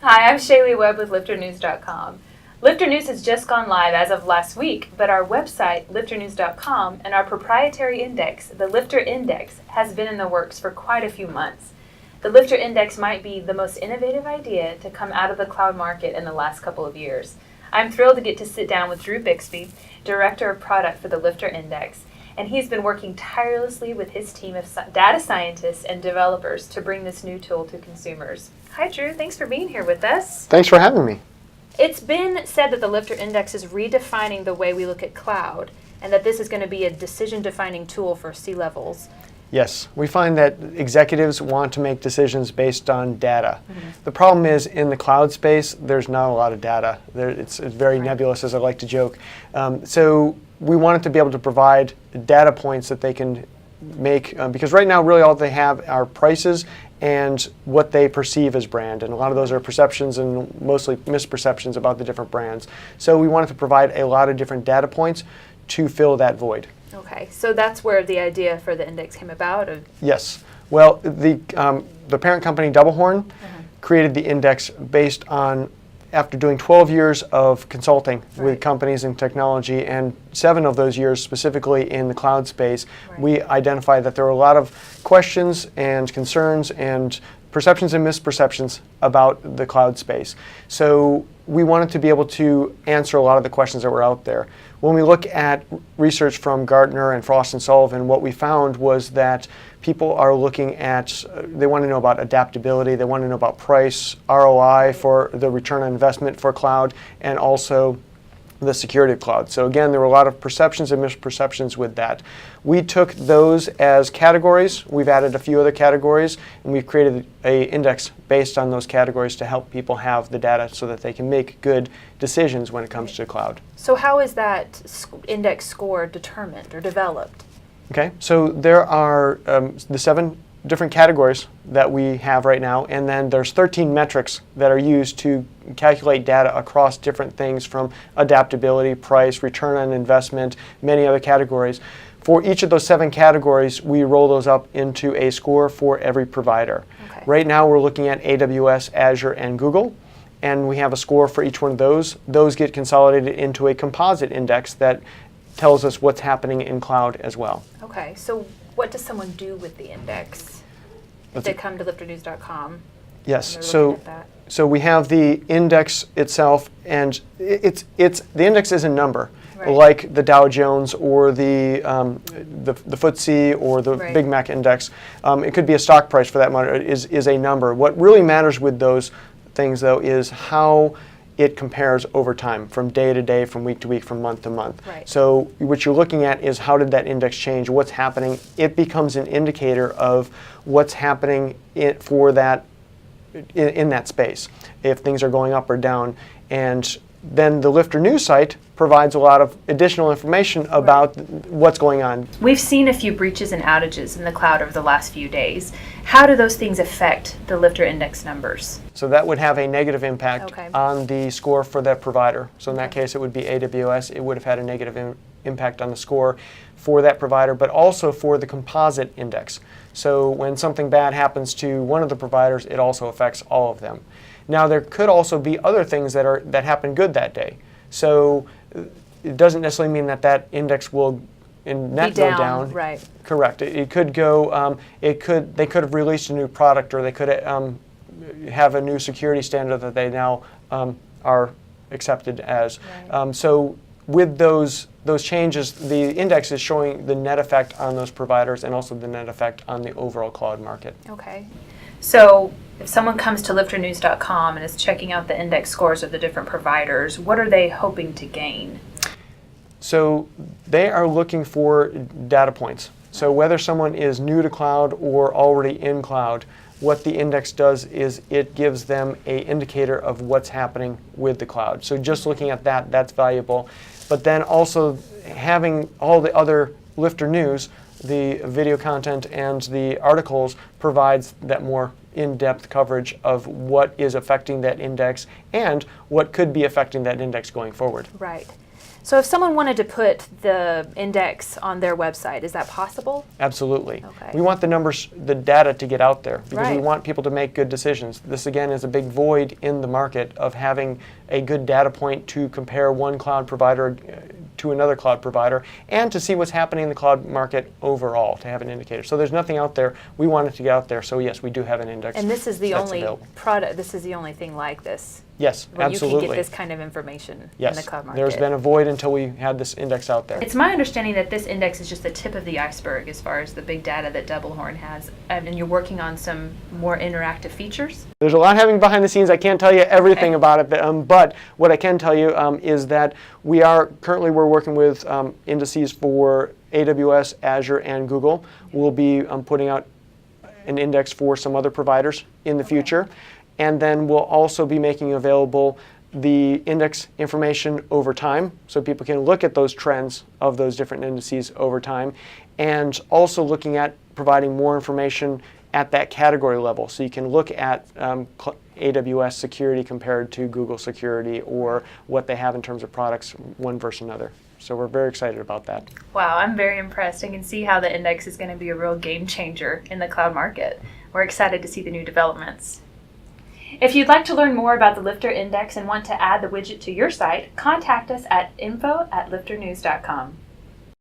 Hi, I'm Shaylee Webb with LiftrNews.com. Liftr News has just gone live as of last week, but our website, LiftrNews.com, and our proprietary index, the Liftr Index, has been in the works for quite a few months. The Liftr Index might be the most innovative idea to come out of the cloud market in the last couple of years. I'm thrilled to get to sit down with Drew Bixby, Director of Product for the Liftr Index, and he's been working tirelessly with his team of data scientists and developers to bring this new tool to consumers. Hi Drew, thanks for being here with us. Thanks for having me. It's been said that the Liftr Index is redefining the way we look at cloud, and that this is going to be a decision-defining tool for C-levels. Yes, we find that executives want to make decisions based on data. The problem is in the cloud space, there's not a lot of data. It's very nebulous, as I like to joke. So we wanted to be able to provide data points that they can make, because right now really all they have are prices and what they perceive as brand. And a lot of those are perceptions and mostly misperceptions about the different brands. So we wanted to provide a lot of different data points to fill that void. Okay, so that's where the idea for the index came about? Yes. Well, the parent company, Doublehorn, created the index based on, after doing 12 years of consulting with companies in technology, and 7 of those years specifically in the cloud space, we identified that there were a lot of questions and concerns and perceptions and misperceptions about the cloud space. So we wanted to be able to answer a lot of the questions that were out there. When we look at research from Gartner and Frost Sullivan, what we found was that people are looking at, they want to know about adaptability, they want to know about price, ROI for the return on investment for cloud, and also the security of cloud. So again, there were a lot of perceptions and misperceptions with that. We took those as categories. We've added a few other categories, and we've created an index based on those categories to help people have the data so that they can make good decisions when it comes to cloud. So how is that index score determined or developed? Okay, so there are the 7 different categories that we have right now, and then there's 13 metrics that are used to calculate data across different things from adaptability, price, return on investment, many other categories. For each of those 7 categories, we roll those up into a score for every provider. Okay. Right now we're looking at AWS, Azure, and Google, and we have a score for each one of those. Those get consolidated into a composite index that tells us what's happening in cloud as well. Okay, so what does someone do with the index if they come to LiftrNews.com? Yes, so we have the index itself, and the index is a number, like the Dow Jones or the FTSE or the Big Mac index. It could be a stock price for that matter. Is a number. What really matters with those things, though, is how it compares over time, from day to day, from week to week, from month to month. So what you're looking at is how did that index change, what's happening. It becomes an indicator of what's happening for that in that space, if things are going up or down. And then the Liftr News site provides a lot of additional information about what's going on. We've seen a few breaches and outages in the cloud over the last few days. How do those things affect the Liftr Index numbers? So that would have a negative impact on the score for that provider. So in that case, it would be AWS. It would have had a negative impact on the score for that provider, but also for the composite index. So when something bad happens to one of the providers, it also affects all of them. Now there could also be other things that happen good that day. So it doesn't necessarily mean that index will in net go down. Right. Correct. It could go. They could have released a new product, or they could have a new security standard that they now are accepted as. So with those changes, the index is showing the net effect on those providers and also the net effect on the overall cloud market. Okay. So if someone comes to LiftrNews.com and is checking out the index scores of the different providers, what are they hoping to gain? So they are looking for data points. So whether someone is new to cloud or already in cloud, what the index does is it gives them an indicator of what's happening with the cloud. So just looking at that, that's valuable. But then also having all the other Liftr News, the video content and the articles, provides that more in-depth coverage of what is affecting that index and what could be affecting that index going forward. Right. So if someone wanted to put the index on their website, is that possible? Absolutely. Okay. We want the numbers, the data to get out there because we Right. want people to make good decisions. This again is a big void in the market of having a good data point to compare one cloud provider to another cloud provider and to see what's happening in the cloud market overall, to have an indicator. So there's nothing out there. We want it to get out there. So yes, we do have an index. And this is the that's only available. product, this is the only thing like this. Yes, Where absolutely. you can get this kind of information Yes, in the cloud market. there's been a void until we had this index out there. It's my understanding that this index is just the tip of the iceberg as far as the big data that Doublehorn has, and you're working on some more interactive features. There's a lot happening behind the scenes. I can't tell you everything about it, but what I can tell you is that we're working with indices for AWS, Azure, and Google. We'll be putting out an index for some other providers in the future. And then we'll also be making available the index information over time so people can look at those trends of those different indices over time, and also looking at providing more information at that category level. So you can look at AWS security compared to Google security, or what they have in terms of products, one versus another. So we're very excited about that. Wow, I'm very impressed. I can see how the index is going to be a real game changer in the cloud market. We're excited to see the new developments. If you'd like to learn more about the Liftr Index and want to add the widget to your site, contact us at info@liftrnews.com.